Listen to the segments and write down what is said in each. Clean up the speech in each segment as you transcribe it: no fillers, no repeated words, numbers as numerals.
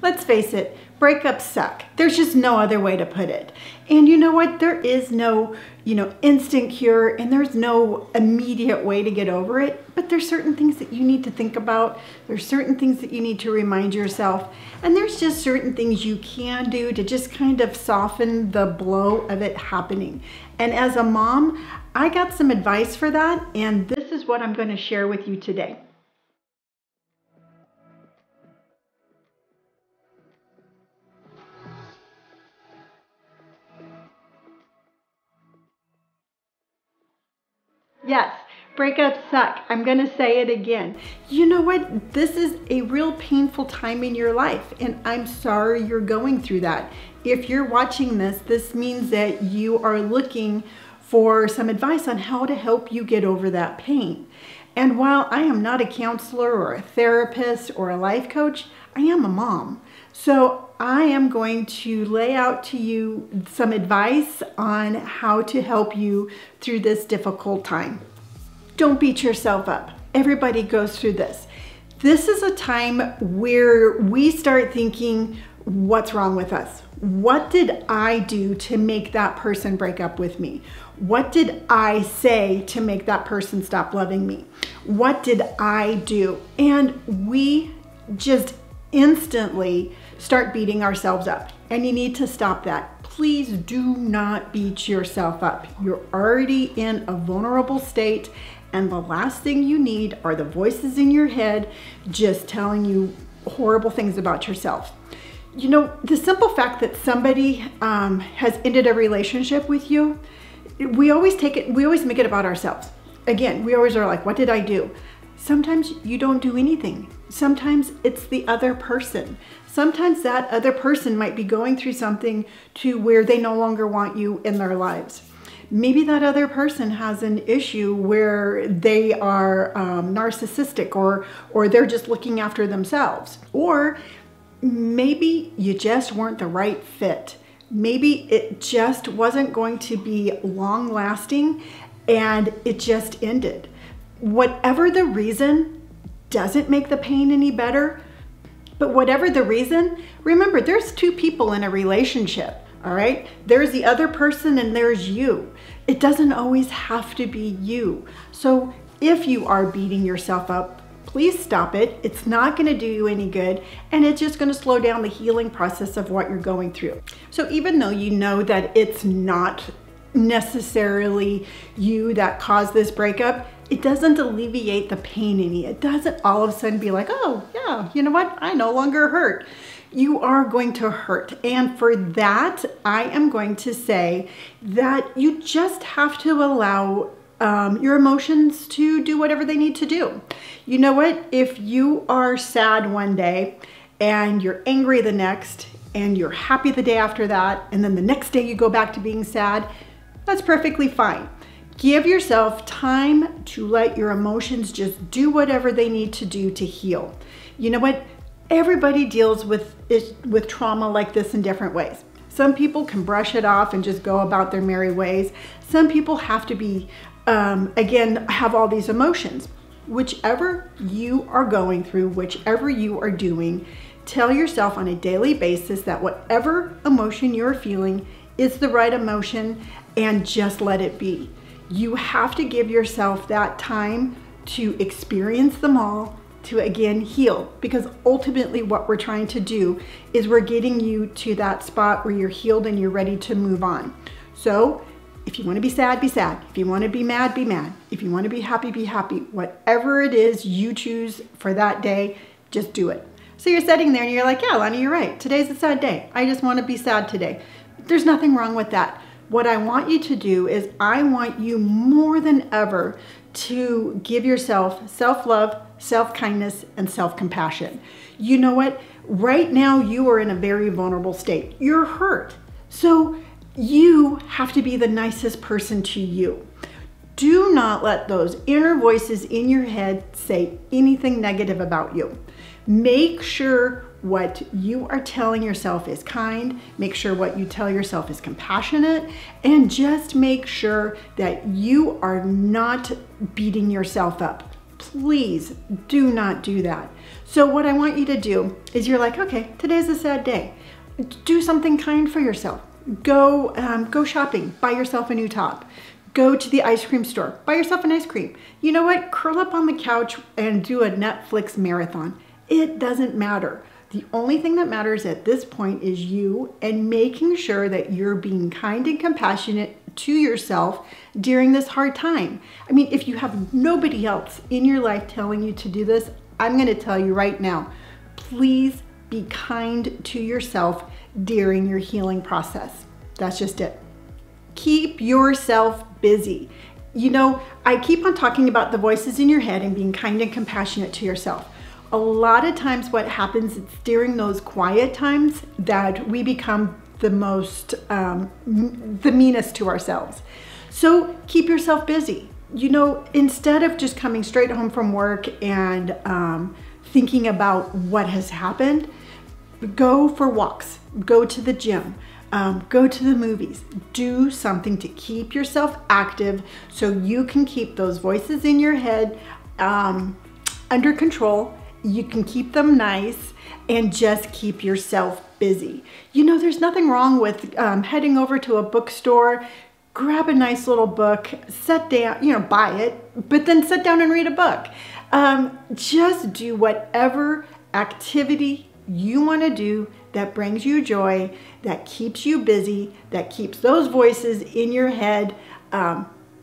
Let's face it, breakups suck. There's just no other way to put it. And you know what? There is no, instant cure, and there's no immediate way to get over it. But there's certain things that you need to think about. There's certain things that you need to remind yourself. And there's just certain things you can do to just kind of soften the blow of it happening. And as a mom, I got some advice for that, and this is what I'm going to share with you today. Yes, breakups suck. I'm going to say it again. You know what? This is a real painful time in your life, and I'm sorry you're going through that. If you're watching this, this means that you are looking for some advice on how to help you get over that pain. And while I am not a counselor or a therapist or a life coach, I am a mom. So I am going to lay out to you some advice on how to help you through this difficult time. Don't beat yourself up. Everybody goes through this. This is a time where we start thinking, what's wrong with us? What did I do to make that person break up with me? What did I say to make that person stop loving me? What did I do? And we just instantly start beating ourselves up, and you need to stop that. Please do not beat yourself up. You're already in a vulnerable state, and the last thing you need are the voices in your head just telling you horrible things about yourself. The simple fact that somebody has ended a relationship with you, we always make it about ourselves. Again, we always are like, what did I do? Sometimes you don't do anything. Sometimes it's the other person. Sometimes that other person might be going through something to where they no longer want you in their lives. Maybe that other person has an issue where they are narcissistic or they're just looking after themselves. Or maybe you just weren't the right fit. Maybe it just wasn't going to be long lasting and it just ended. Whatever the reason doesn't make the pain any better, but whatever the reason, remember there's two people in a relationship, all right? There's the other person and there's you. It doesn't always have to be you. So if you are beating yourself up, please stop it. It's not going to do you any good, and it's just going to slow down the healing process of what you're going through. So even though you know that it's not necessarily you that caused this breakup, it doesn't alleviate the pain any. It doesn't all of a sudden be like, oh yeah, you know what? I no longer hurt. You are going to hurt. And for that, I am going to say that you just have to allow your emotions to do whatever they need to do. You know what? If you are sad one day and you're angry the next and you're happy the day after that, and then the next day you go back to being sad, that's perfectly fine. Give yourself time to let your emotions just do whatever they need to do to heal. You know what? Everybody deals with trauma like this in different ways. Some people can brush it off and just go about their merry ways. Some people have to be, again, have all these emotions. Whichever you are going through, whichever you are doing, tell yourself on a daily basis that whatever emotion you're feeling is the right emotion, and just let it be. You have to give yourself that time to experience them all, to again heal, because ultimately what we're trying to do is we're getting you to that spot where you're healed and you're ready to move on. So if you want to be sad, be sad. If you want to be mad, be mad. If you want to be happy, be happy. Whatever it is you choose for that day, just do it. So you're sitting there and you're like, yeah, Lonnie, you're right. Today's a sad day. I just want to be sad today. There's nothing wrong with that. What I want you to do is I want you more than ever to give yourself self-love, self-kindness, and self-compassion. You know what? Right now you are in a very vulnerable state. You're hurt. So you have to be the nicest person to you. Do not let those inner voices in your head say anything negative about you. Make sure what you are telling yourself is kind. Make sure what you tell yourself is compassionate, and just make sure that you are not beating yourself up. Please do not do that. So what I want you to do is you're like, okay, today's a sad day. Do something kind for yourself. Go shopping, buy yourself a new top. Go to the ice cream store, buy yourself an ice cream. You know what? Curl up on the couch and do a Netflix marathon. It doesn't matter. The only thing that matters at this point is you and making sure that you're being kind and compassionate to yourself during this hard time. I mean, if you have nobody else in your life telling you to do this, I'm going to tell you right now, please be kind to yourself during your healing process. That's just it. Keep yourself busy. You know, I keep on talking about the voices in your head and being kind and compassionate to yourself. A lot of times what happens is during those quiet times that we become the meanest to ourselves. So keep yourself busy. You know, instead of just coming straight home from work and thinking about what has happened, go for walks, go to the gym, go to the movies, do something to keep yourself active so you can keep those voices in your head under control. You can keep them nice and just keep yourself busy. You know, there's nothing wrong with heading over to a bookstore, grab a nice little book, sit down, you know, buy it, but then sit down and read a book. Just do whatever activity you want to do that brings you joy, that keeps you busy, that keeps those voices in your head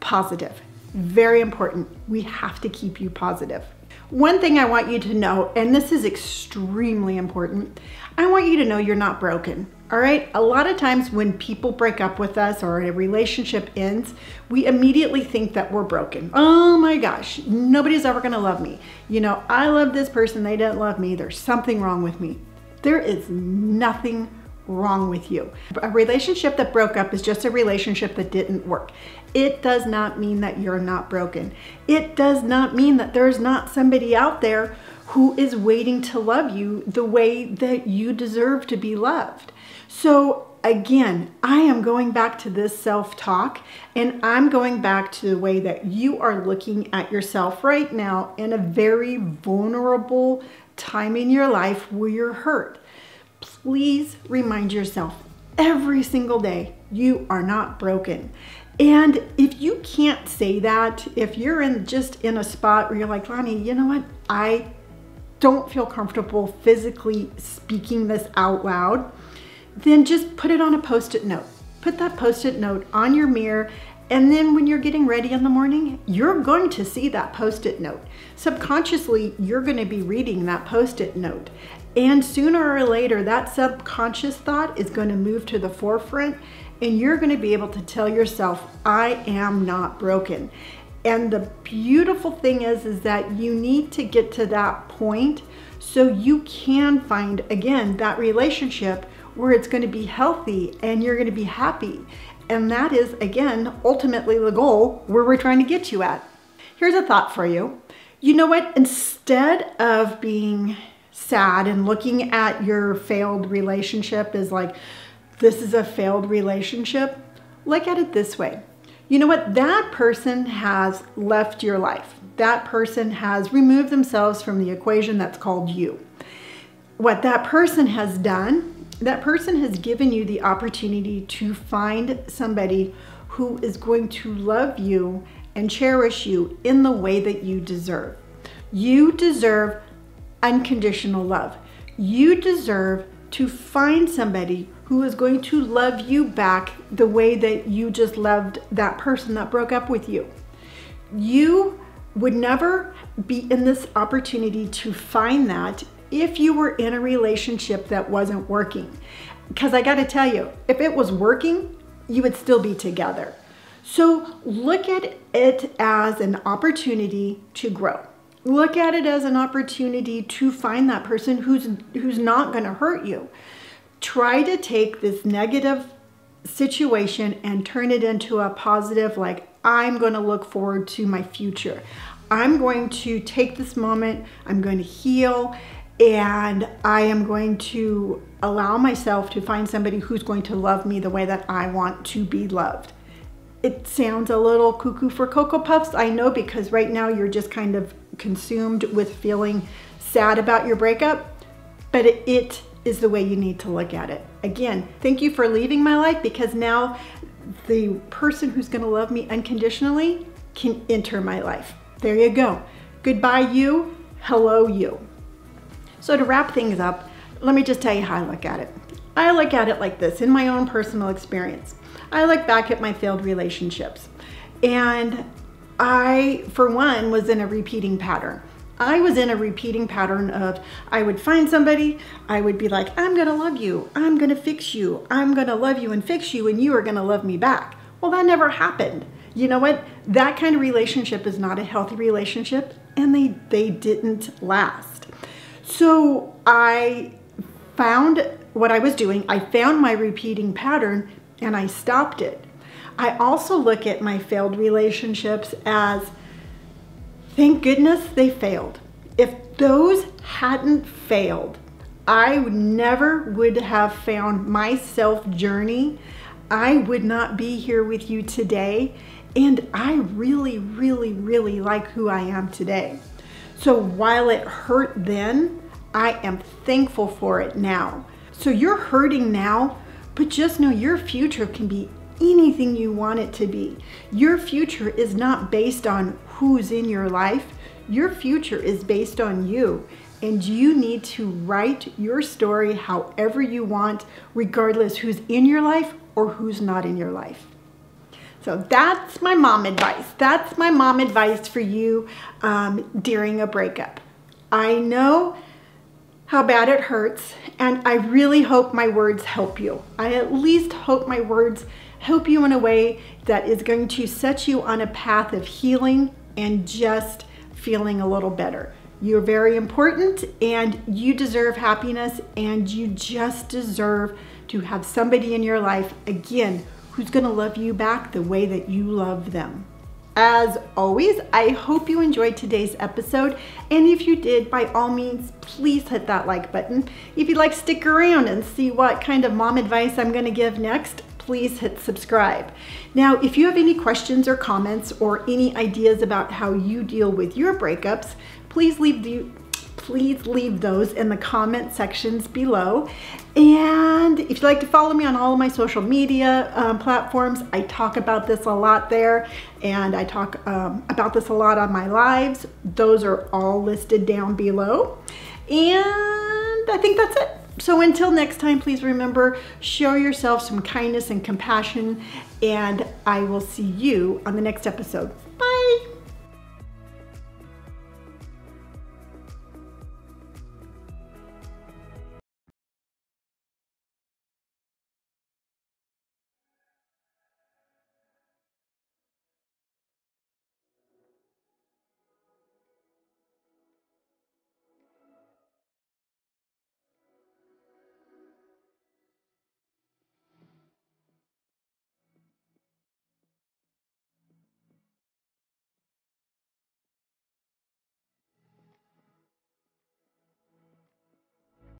positive. Very important. We have to keep you positive. One thing I want you to know, and this is extremely important, I want you to know you're not broken. All right? A lot of times when people break up with us or a relationship ends, we immediately think that we're broken. Oh my gosh, nobody's ever going to love me. You know, I love this person, they didn't love me. There's something wrong with me. There is nothing wrong with you. A relationship that broke up is just a relationship that didn't work. It does not mean that you're not broken. It does not mean that there's not somebody out there who is waiting to love you the way that you deserve to be loved. So again, I am going back to this self-talk, and I'm going back to the way that you are looking at yourself right now in a very vulnerable time in your life where you're hurt. Please remind yourself every single day, you are not broken. And if you can't say that, if you're just in a spot where you're like, Lonnie, you know what? I don't feel comfortable physically speaking this out loud, then just put it on a Post-it note. Put that Post-it note on your mirror, and then when you're getting ready in the morning, you're going to see that Post-it note. Subconsciously, you're going to be reading that Post-it note. And sooner or later, that subconscious thought is going to move to the forefront, and you're going to be able to tell yourself, I am not broken. And the beautiful thing is that you need to get to that point so you can find, again, that relationship where it's going to be healthy and you're going to be happy. And that is, again, ultimately the goal where we're trying to get you at. Here's a thought for you. You know what? Instead of being sad and looking at your failed relationship as like, this is a failed relationship, look at it this way. You know what? That person has left your life. That person has removed themselves from the equation that's called you. What that person has done, that person has given you the opportunity to find somebody who is going to love you and cherish you in the way that you deserve. You deserve unconditional love. You deserve to find somebody who is going to love you back the way that you just loved that person that broke up with you. You would never be in this opportunity to find that if you were in a relationship that wasn't working. Because I got to tell you, if it was working, you would still be together. So look at it as an opportunity to grow. Look at it as an opportunity to find that person who's not going to hurt you. Try to take this negative situation and turn it into a positive, like, I'm going to look forward to my future. I'm going to take this moment, I'm going to heal, and I am going to allow myself to find somebody who's going to love me the way that I want to be loved. It sounds a little cuckoo for Cocoa Puffs, I know, because right now you're just kind of consumed with feeling sad about your breakup, but it is the way you need to look at it. Again, thank you for leaving my life, because now the person who's going to love me unconditionally can enter my life. There you go. Goodbye you, hello you. So to wrap things up, let me just tell you how I look at it. I look at it like this in my own personal experience. I look back at my failed relationships, and I, for one, was in a repeating pattern. I was in a repeating pattern of, I would find somebody, I would be like, I'm gonna love you, I'm gonna fix you, I'm gonna love you and fix you, and you are gonna love me back. Well, that never happened. You know what? That kind of relationship is not a healthy relationship, and they didn't last. So I found what I was doing. I found my repeating pattern, and I stopped it. I also look at my failed relationships as, thank goodness they failed. If those hadn't failed, I never would have found my self journey. I would not be here with you today. And I really, really, really like who I am today. So while it hurt then, I am thankful for it now. So you're hurting now, but just know your future can be anything you want it to be. Your future is not based on who's in your life. Your future is based on you, and you need to write your story however you want, regardless who's in your life or who's not in your life. So that's my mom advice. That's my mom advice for you during a breakup. I know how bad it hurts, and I really hope my words help you. I at least hope my words help you in a way that is going to set you on a path of healing and just feeling a little better. You're very important, and you deserve happiness, and you just deserve to have somebody in your life, again, who's gonna love you back the way that you love them. As always, I hope you enjoyed today's episode, and if you did, by all means, please hit that like button. If you'd like to stick around and see what kind of mom advice I'm gonna give next, please hit subscribe. Now, if you have any questions or comments or any ideas about how you deal with your breakups, please leave those in the comment sections below. And if you'd like to follow me on all of my social media platforms, I talk about this a lot there, and I talk about this a lot on my lives. Those are all listed down below. And I think that's it. So until next time, please remember, show yourself some kindness and compassion, and I will see you on the next episode.